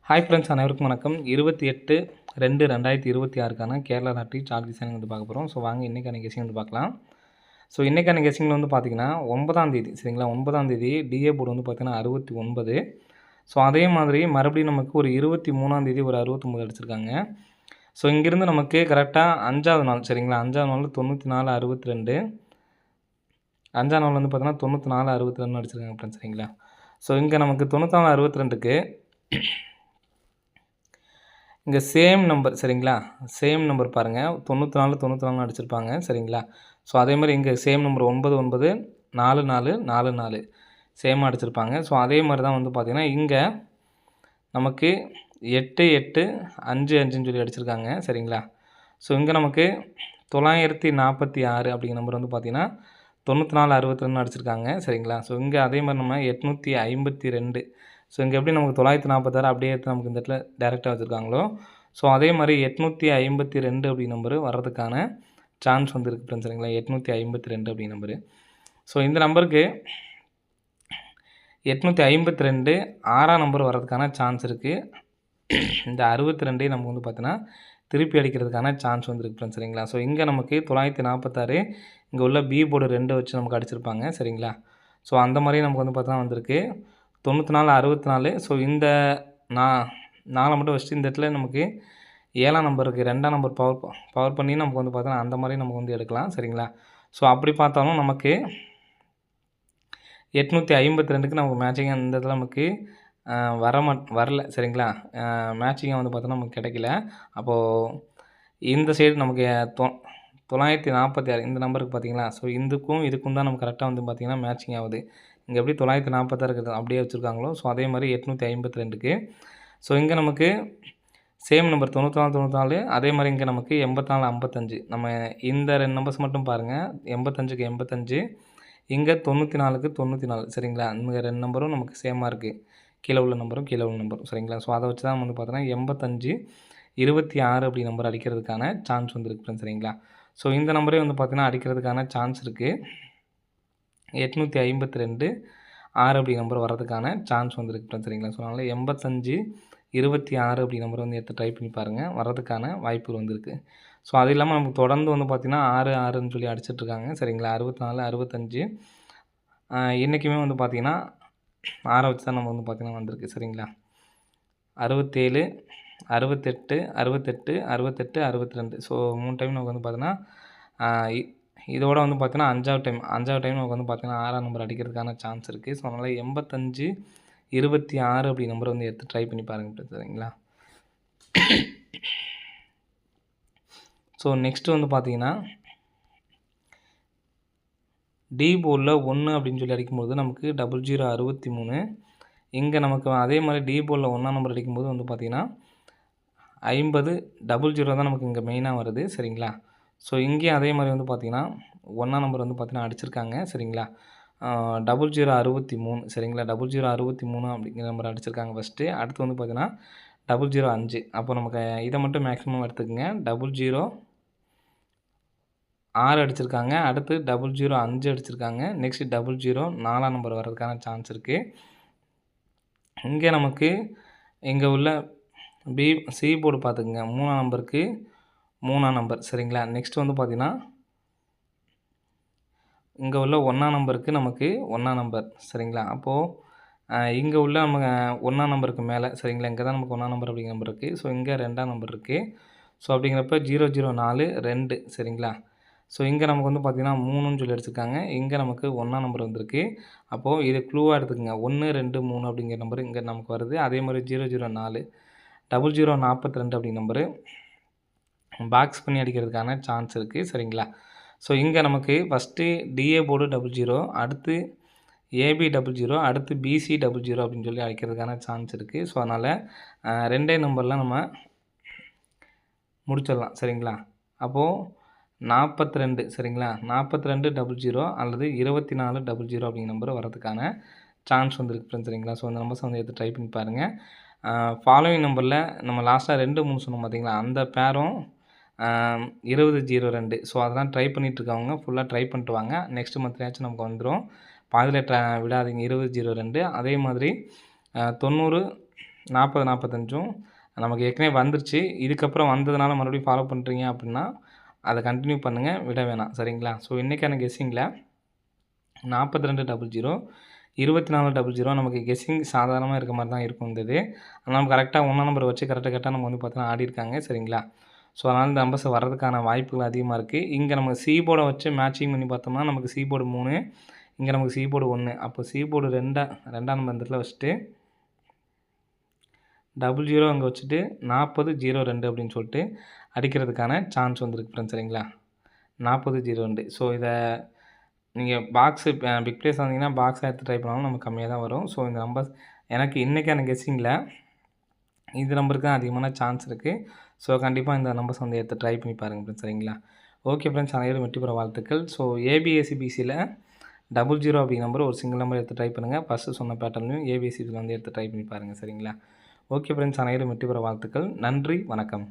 Hi friends, அனைவருக்கும் வணக்கம். 28/2/2026க்கான Kerala lottery chart design வந்து பார்க்க போகிறோம். ஸோ வாங்க இன்றைக்கான கெஸிங் வந்து பார்க்கலாம். ஸோ இன்றைக்கான கெஸிங்கில் வந்து பார்த்தீங்கன்னா 9ஆம் தேதி சரிங்களா, 9ஆம் தேதி டிஏ போர்டு வந்து பார்த்தீங்கன்னா 69. ஸோ அதே மாதிரி மறுபடியும் நமக்கு ஒரு 23ஆம் தேதி ஒரு 69 அடிச்சிருக்காங்க. ஸோ இங்கேருந்து நமக்கு கரெக்டாக 5ஆவது நாள் சரிங்களா, 5ஆவது நாள் 94 62, 5ஆம் நாள் வந்து பார்த்தீங்கன்னா 94 62 அடிச்சிருக்காங்க ஃப்ரெண்ட்ஸ் சரிங்களா. ஸோ இங்கே நமக்கு 94 62க்கு இங்கே சேம் நம்பர் சரிங்களா, சேம் நம்பர் பாருங்கள் 94 94 அடிச்சிருப்பாங்க சரிங்களா. ஸோ அதே மாதிரி இங்கே சேம் நம்பர் 99 44 44 சேமாக அடிச்சிருப்பாங்க. ஸோ அதே மாதிரி தான் வந்து பார்த்திங்கன்னா இங்கே நமக்கு 8 8 5 5ன்னு சொல்லி அடிச்சிருக்காங்க சரிங்களா. ஸோ இங்கே நமக்கு 946 அப்படிங்கிற நம்பர் வந்து பார்த்திங்கன்னா 94 62 அடிச்சிருக்காங்க சரிங்களா. ஸோ இங்கே அதே மாதிரி நம்ம 852. ஸோ இங்கே எப்படி நமக்கு 946 அப்படியே எடுத்து நமக்கு இந்த இடத்துல டேரெக்டாக வச்சுருக்காங்களோ, ஸோ அதே மாதிரி 852 அப்படி நம்பரு வர்றதுக்கான சான்ஸ் வந்து இருக்குது ஃப்ரெண்ட்ஸ் சரிங்களா. 852 அப்படி நம்பரு. ஸோ இந்த நம்பருக்கு 852 6ஆம் நம்பர் வர்றதுக்கான சான்ஸ் இருக்குது. இந்த 62 நமக்கு வந்து பார்த்தீங்கன்னா திருப்பி அடிக்கிறதுக்கான சான்ஸ் வந்துருக்கு ஃப்ரெண்ட்ஸ் சரிங்களா. ஸோ இங்கே நமக்கு 946 இங்கே உள்ள பி போர்டு 2 வச்சு நமக்கு அடிச்சிருப்பாங்க சரிங்களா. ஸோ அந்த மாதிரி நமக்கு வந்து பார்த்தா வந்திருக்கு 94 64. ஸோ இந்த 4 மட்டும் வச்சுட்டு இந்த இடத்துல நமக்கு 7ஆம் நம்பருக்கு 2ஆம் நம்பர் பவர் பண்ணி நமக்கு வந்து பார்த்தோன்னா அந்த மாதிரி நமக்கு வந்து எடுக்கலாம் சரிங்களா. ஸோ அப்படி பார்த்தாலும் நமக்கு 852க்கு நமக்கு மேட்சிங்காக இந்த இடத்துல நமக்கு வரல சரிங்களா. மேட்சிங்காக வந்து பார்த்தோன்னா நமக்கு கிடைக்கல. அப்போது இந்த சைடு நமக்கு 946 இந்த நம்பருக்கு பார்த்தீங்களா. ஸோ இதுக்கும் தான் நமக்கு கரெக்டாக வந்து பார்த்திங்கன்னா மேட்சிங் ஆகுது. இங்கே எப்படி 946 இருக்குது அப்படியே வச்சுருக்காங்களோ, ஸோ அதே மாதிரி 852க்கு. ஸோ இங்கே நமக்கு சேம் நம்பர் 94 94, அதே மாதிரி இங்கே நமக்கு 84 55. நம்ம இந்த 2 நம்பர்ஸ் மட்டும் பாருங்கள், 85க்கு 85, இங்கே 94க்கு 94 சரிங்களா. இந்த 2 நம்பரும் நமக்கு சேமாக இருக்குது, கீழே உள்ள நம்பரும் கீழே உள்ள நம்பரும் சரிங்களா. ஸோ அதை வச்சு தான் வந்து பார்த்தோன்னா 85 26 அப்படி நம்பர் அடிக்கிறதுக்கான சான்ஸ் வந்துருக்கு ஃப்ரெண்ட்ஸ் சரிங்களா. ஸோ இந்த நம்பரே வந்து பார்த்திங்கன்னா அடிக்கிறதுக்கான சான்ஸ் இருக்குது. 852 6 அப்படி நம்பர் வர்றதுக்கான சான்ஸ் வந்துருக்கு ஃப்ரெண்ட்ஸ் சரிங்களா. ஸோ அதனால் 85 26 அப்படி நம்பர் வந்து எடுத்து ட்ரை பண்ணி பாருங்கள், வர்றதுக்கான வாய்ப்புகள் வந்துருக்கு. ஸோ அது இல்லாமல் நமக்கு தொடர்ந்து வந்து பார்த்திங்கன்னா 6 6ன்னு சொல்லி அடிச்சிட்ருக்காங்க சரிங்களா. 64 65 இன்றைக்குமே வந்து பார்த்திங்கன்னா 6 வச்சு தான் நம்ம வந்து பார்த்திங்கன்னா வந்திருக்கு சரிங்களா. 67 68 68 68 62. ஸோ 3 டைம் நமக்கு வந்து பார்த்தீங்கன்னா இதோட வந்து பார்த்தீங்கன்னா 5வது டைம் நமக்கு வந்து பார்த்தீங்கன்னா 6ஆம் நம்பர் அடிக்கிறதுக்கான சான்ஸ் இருக்குது. ஸோ அதனால் 85 26 அப்படி நம்பர் வந்து எடுத்து ட்ரை பண்ணி பாருங்கள் சரிங்களா. ஸோ நெக்ஸ்ட்டு வந்து பார்த்தீங்கன்னா டி போர்டில் 1 அப்படின்னு சொல்லி அடிக்கும்போது நமக்கு 0063. இங்கே நமக்கு அதே மாதிரி டி போர்டில் 1ஆம் நம்பர் அடிக்கும்போது வந்து பார்த்திங்கன்னா 50 00 தான் நமக்கு இங்கே மெயினாக வருது சரிங்களா. ஸோ இங்கேயும் அதே மாதிரி வந்து பார்த்திங்கன்னா 1ஆம் நம்பர் வந்து பார்த்திங்கன்னா அடிச்சிருக்காங்க சரிங்களா. 0063 சரிங்களா. 0063 அப்படிங்கிற நம்பர் அடிச்சிருக்காங்க ஃபஸ்ட்டு. அடுத்து வந்து பார்த்திங்கன்னா 005. அப்போ நமக்கு இதை மட்டும் மேக்ஸிமம் எடுத்துக்கோங்க. 006 அடிச்சிருக்காங்க, அடுத்து 005 அடிச்சிருக்காங்க, நெக்ஸ்ட்டு 00 4ஆம் நம்பர் வர்றதுக்கான சான்ஸ் இருக்குது. இங்கே நமக்கு இங்கே உள்ள சி போர்டு பார்த்துக்குங்க, 3ஆம் நம்பருக்கு 3ஆம் நம்பர் சரிங்களா. நெக்ஸ்ட் வந்து பார்த்திங்கன்னா இங்கே உள்ள 1ஆம் நம்பருக்கு நமக்கு 1ஆம் நம்பர் சரிங்களா. அப்போது இங்கே உள்ள நம்ம 1ஆம் நம்பருக்கு மேலே சரிங்களா, இங்கே தான் நமக்கு 1ஆம் நம்பர் அப்படிங்கிற நம்பர் இருக்குது. ஸோ இங்கே 2ஆம் நம்பர் இருக்குது. ஸோ அப்படிங்கிறப்ப 004 2 சரிங்களா. ஸோ இங்கே நமக்கு வந்து பார்த்திங்கன்னா 3ன்னு சொல்லி அடிச்சிருக்காங்க, இங்கே நமக்கு 1ஆம் நம்பர் வந்திருக்கு. அப்போது இது க்ளூவாக எடுத்துக்கோங்க, 1 2 3 அப்படிங்கிற நம்பர் இங்கே நமக்கு வருது. அதே மாதிரி 004 0042 அப்படிங்கிற நம்பரு பாக்ஸ் பண்ணி அடிக்கிறதுக்கான சான்ஸ் இருக்குது சரிங்களா. ஸோ இங்கே நமக்கு ஃபஸ்ட்டு டிஏ போர்டு 00, அடுத்து ஏபி 00, அடுத்து பிசி 00 அப்படின்னு சொல்லி அடிக்கிறதுக்கான சான்ஸ் இருக்குது. ஸோ அதனால் 2 நம்பர்லாம் நம்ம முடிச்சிடலாம் சரிங்களா. அப்போது 42 சரிங்களா, 42 00 அல்லது 24 00 அப்படிங்கிற நம்பர் வரதுக்கான சான்ஸ் வந்துருக்கு ஃப்ரெண்ட்ஸ் சரிங்களா. ஸோ அந்த நம்பர்ஸ் வந்து எடுத்து ட்ரை பண்ணி பாருங்கள். ஃபாலோவிங் நம்பரில் நம்ம லாஸ்ட்டாக 2 3 சொன்னோம் பார்த்தீங்களா, அந்த பேரும் 2002. ஸோ அதெல்லாம் ட்ரை பண்ணிகிட்ருக்கவங்க ஃபுல்லாக ட்ரை பண்ணிட்டு வாங்க, நெக்ஸ்ட் மந்த்லேயாச்சும் நமக்கு வந்துடும். பாதியில் விடாதீங்க 2002. அதே மாதிரி 90 40, 45ம் நமக்கு ஏற்கனவே வந்துருச்சு. இதுக்கப்புறம் வந்ததுனால மறுபடியும் ஃபாலோ பண்ணுறீங்க அப்படின்னா, அத கன்டின்யூ பண்ணுங்க. விட வேணாம். சரிங்களா? ஸோ இன்னைக்கான கெஸ்ஸிங்கில 4200, 2400 நமக்கு கெஸ்ஸிங் சாதாரணமா இருக்க மாரி தான் இருக்கும் இந்த இது. ஆனா நம்ம கரெக்ட்டா 1 நம்பர் வச்சு கரெக்ட்டா நம்ம வந்து பார்த்தோன்னா ஆடியிருக்காங்க. சரிங்களா? ஸோ அதனால இந்த நம்பர்ஸ் வர்றதுக்கான வாய்ப்புகள் அதிகமா இருக்கு. இங்க நமக்கு சி போர்ட வச்சு மேட்சிங் பண்ணி பார்த்தோம்னா, நமக்கு சி போர்டு 3, இங்க நமக்கு சி போர்டு 1. அப்போ சி போர்டு 2ஆம் நம்பர் இந்த இடத்துல வச்சுட்டு 00 அங்க வச்சுட்டு 4002 அப்படின்னு சொல்லிட்டு அடிக்கிறதுக்கான சான்ஸ் வந்திருக்கு ஃப்ரெண்ட்ஸ். சரிங்களா? 4002. ஸோ இத நீங்க பிக் ப்ளேஸ் வந்தீங்கன்னா, பாக்ஸா எடுத்து ட்ரை பண்ணாலும் நமக்கு கம்மியா தான் வரும். ஸோ இந்த நம்பர்ஸ் எனக்கு இன்னைக்கான கெஸ்ஸிங்கில இந்த நம்பருக்கு தான் அதிகமான சான்ஸ் இருக்கு. ஸோ கண்டிப்பா இந்த நம்பர்ஸ் வந்து எடுத்து ட்ரை பண்ணி பாருங்க ஃப்ரெண்ட்ஸ். சரிங்களா? ஓகே ஃப்ரெண்ட்ஸ், அனைவரும் வெற்றி பெற வாழ்த்துக்கள். ஸோ ஏபிஎஸ்சிபிசில 00 அப்படிங்கிற நம்பர் ஒரு சிங்கிள் நம்பர் எடுத்து ட்ரை பண்ணுங்க. ஃபர்ஸ்ட்டு சொன்ன பேட்டர்ன்லையும் ஏபிஎஸ்சிபில வந்து எடுத்து ட்ரை பண்ணி பாருங்க. சரிங்களா? ஓகே ஃப்ரெண்ட்ஸ், அனைவரும் வெற்றி பெற வாழ்த்துக்கள். நன்றி, வணக்கம்.